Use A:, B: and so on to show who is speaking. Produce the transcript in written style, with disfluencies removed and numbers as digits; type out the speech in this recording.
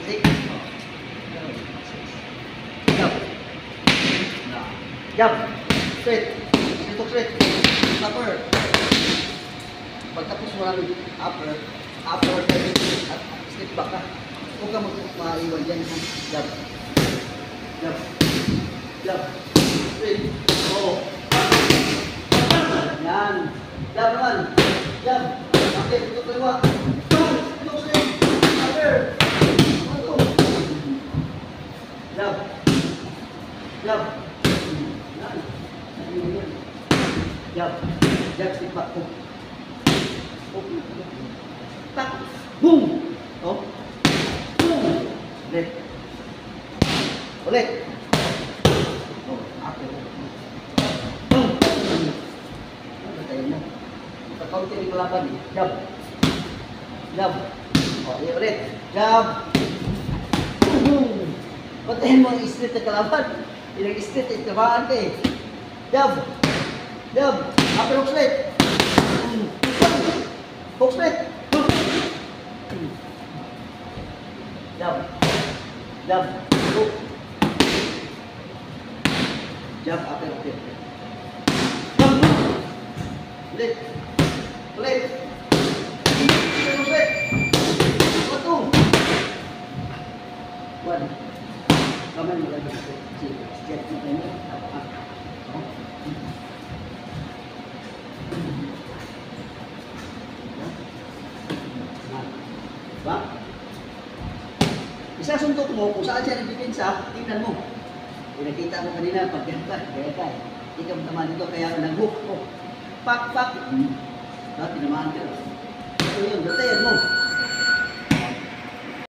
A: Six. Jab. Jab. Straight. Straight. Upper. Pagtapos mo lang upper at step back ka. Huwag ka maiwan dyan. Jab. Jab. Jab. Straight. Oo. Yan. Jab naman. Jab. Okay, ito kaliwa. Ito straight. Upper. Jab. Jab. Yan. Jab. Jab, step back ko. Tak. Boom. Oh. Boom. Ulit. Ulit. Oh, okay. Boom. Patayin mo. Pagkaunti ni kalaban eh. Jab. Jab. Oh, ulit. Jab. Boom. Patayin mo ang street na kalaban. Ilang street ay tabaan ka eh. Jab. Jab. Upper hook straight. Hook straight. Jab. Jab. Hook. Jab. Upper hook straight. Jab. Ulit. Ulit. Upper hook straight. Satu. One. Kaman mo lagi. Step mo na. Ba? Isasuntok mo kung saan siya nagdepensa, tingnan mo. Nakita mo kanina, pag yan ka, kaya ka. Hindi ka matamaan dito, kaya ka nag-hook. Pak, pak. Tinamaan ka. Ito yun, batayan mo.